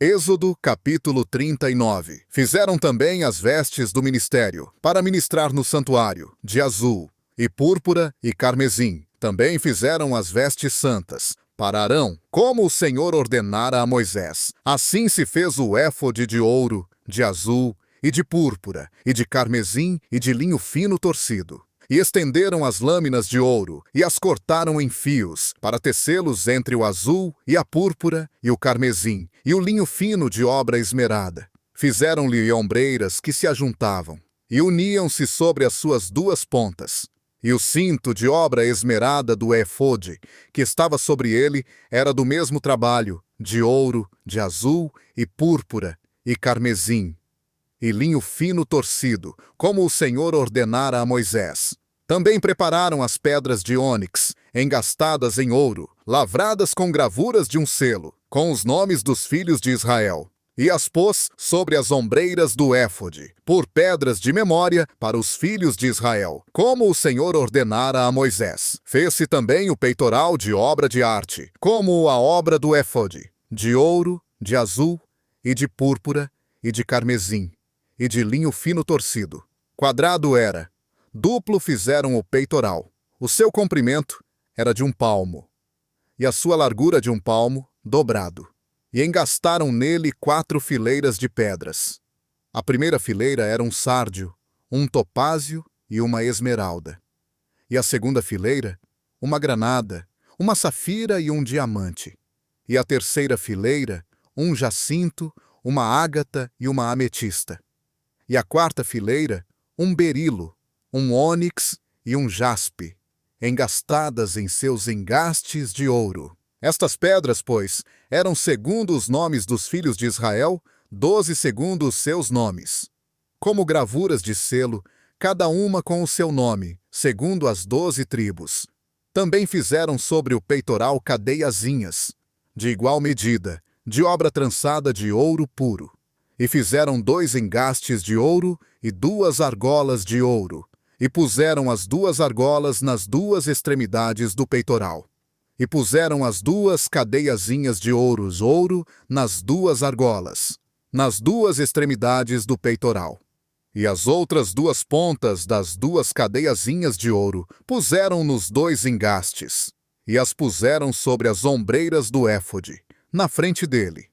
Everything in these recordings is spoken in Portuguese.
Êxodo, capítulo 39. Fizeram também as vestes do ministério, para ministrar no santuário, de azul, e púrpura e carmesim. Também fizeram as vestes santas, para Arão, como o Senhor ordenara a Moisés. Assim se fez o éfode de ouro, de azul, e de púrpura, e de carmesim, e de linho fino torcido. E estenderam as lâminas de ouro, e as cortaram em fios, para tecê-los entre o azul, e a púrpura, e o carmesim, e o linho fino de obra esmerada. Fizeram-lhe ombreiras que se ajuntavam, e uniam-se sobre as suas duas pontas. E o cinto de obra esmerada do éfode, que estava sobre ele, era do mesmo trabalho, de ouro, de azul, e púrpura, e carmesim, e linho fino torcido, como o Senhor ordenara a Moisés. Também prepararam as pedras de ônix, engastadas em ouro, lavradas com gravuras de um selo, com os nomes dos filhos de Israel, e as pôs sobre as ombreiras do éfode, por pedras de memória para os filhos de Israel, como o Senhor ordenara a Moisés. Fez-se também o peitoral de obra de arte, como a obra do éfode, de ouro, de azul, e de púrpura, e de carmesim, e de linho fino torcido. Quadrado era. Duplo fizeram o peitoral. O seu comprimento era de 1 palmo, e a sua largura de 1 palmo, dobrado. E engastaram nele 4 fileiras de pedras. A primeira fileira era um sárdio, um topázio e uma esmeralda. E a segunda fileira, uma granada, uma safira e um diamante. E a terceira fileira, um jacinto, uma ágata e uma ametista. E a quarta fileira, um berilo, um ônix e um jaspe, engastadas em seus engastes de ouro. Estas pedras, pois, eram segundo os nomes dos filhos de Israel, 12 segundo os seus nomes. Como gravuras de selo, cada uma com o seu nome, segundo as 12 tribos. Também fizeram sobre o peitoral cadeiazinhas, de igual medida, de obra trançada de ouro puro. E fizeram 2 engastes de ouro e 2 argolas de ouro, e puseram as 2 argolas nas 2 extremidades do peitoral. E puseram as 2 cadeiazinhas de ouro nas 2 argolas, nas 2 extremidades do peitoral. E as outras 2 pontas das 2 cadeiazinhas de ouro puseram nos 2 engastes, e as puseram sobre as ombreiras do éfode, na frente dele.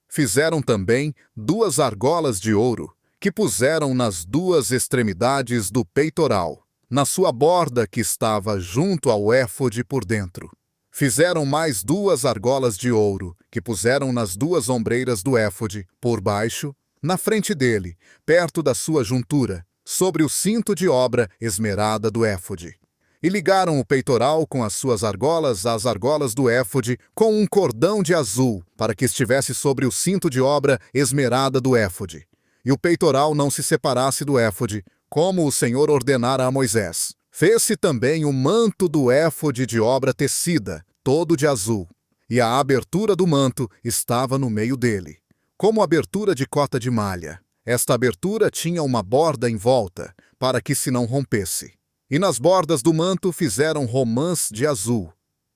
Fizeram também 2 argolas de ouro, que puseram nas 2 extremidades do peitoral, na sua borda que estava junto ao éfode por dentro. Fizeram mais 2 argolas de ouro, que puseram nas 2 ombreiras do éfode, por baixo, na frente dele, perto da sua juntura, sobre o cinto de obra esmerada do éfode. E ligaram o peitoral com as suas argolas às argolas do éfode com um cordão de azul, para que estivesse sobre o cinto de obra esmerada do éfode. E o peitoral não se separasse do éfode, como o Senhor ordenara a Moisés. Fez-se também o manto do éfode de obra tecida, todo de azul, e a abertura do manto estava no meio dele, como abertura de cota de malha. Esta abertura tinha uma borda em volta, para que se não rompesse. E nas bordas do manto fizeram romãs de azul,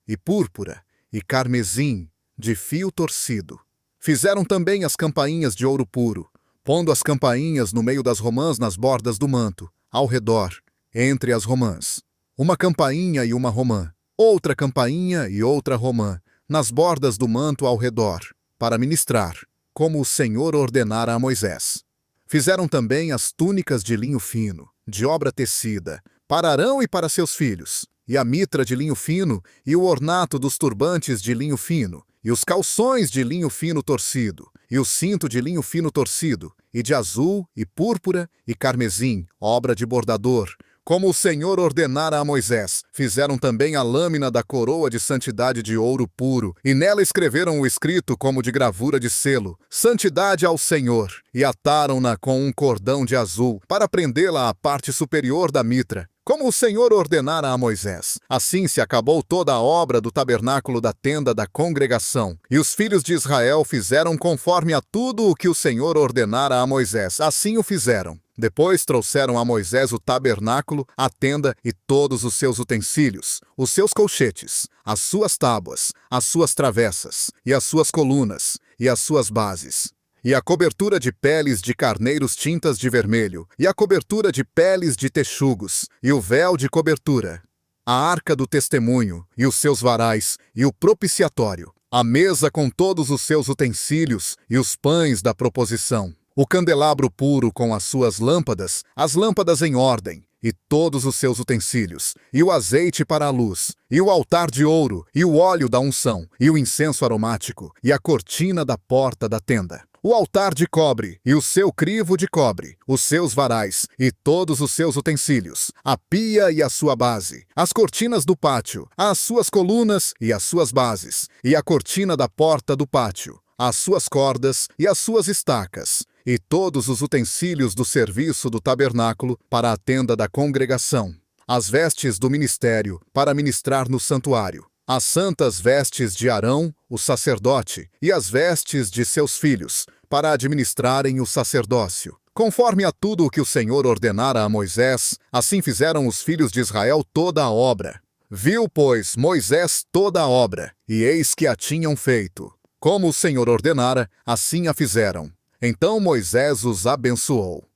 e púrpura, e carmesim, de fio torcido. Fizeram também as campainhas de ouro puro, pondo as campainhas no meio das romãs nas bordas do manto, ao redor, entre as romãs. Uma campainha e uma romã, outra campainha e outra romã, nas bordas do manto ao redor, para ministrar, como o Senhor ordenara a Moisés. Fizeram também as túnicas de linho fino, de obra tecida, para Arão e para seus filhos, e a mitra de linho fino, e o ornato dos turbantes de linho fino, e os calções de linho fino torcido, e o cinto de linho fino torcido, e de azul, e púrpura, e carmesim, obra de bordador, como o Senhor ordenara a Moisés. Fizeram também a lâmina da coroa de santidade de ouro puro, e nela escreveram o escrito como de gravura de selo, Santidade ao Senhor, e ataram-na com um cordão de azul, para prendê-la à parte superior da mitra, como o Senhor ordenara a Moisés. Assim se acabou toda a obra do tabernáculo da tenda da congregação. E os filhos de Israel fizeram conforme a tudo o que o Senhor ordenara a Moisés. Assim o fizeram. Depois trouxeram a Moisés o tabernáculo, a tenda e todos os seus utensílios, os seus colchetes, as suas tábuas, as suas travessas e as suas colunas, e as suas bases, e a cobertura de peles de carneiros tintas de vermelho, e a cobertura de peles de texugos, e o véu de cobertura, a arca do testemunho, e os seus varais, e o propiciatório, a mesa com todos os seus utensílios, e os pães da proposição, o candelabro puro com as suas lâmpadas, as lâmpadas em ordem, e todos os seus utensílios, e o azeite para a luz, e o altar de ouro, e o óleo da unção, e o incenso aromático, e a cortina da porta da tenda, o altar de cobre, e o seu crivo de cobre, os seus varais, e todos os seus utensílios, a pia e a sua base, as cortinas do pátio, as suas colunas e as suas bases, e a cortina da porta do pátio, as suas cordas e as suas estacas, e todos os utensílios do serviço do tabernáculo para a tenda da congregação, as vestes do ministério para ministrar no santuário, as santas vestes de Arão, o sacerdote, e as vestes de seus filhos, para administrarem o sacerdócio. Conforme a tudo o que o Senhor ordenara a Moisés, assim fizeram os filhos de Israel toda a obra. Viu, pois, Moisés toda a obra, e eis que a tinham feito. Como o Senhor ordenara, assim a fizeram. Então Moisés os abençoou.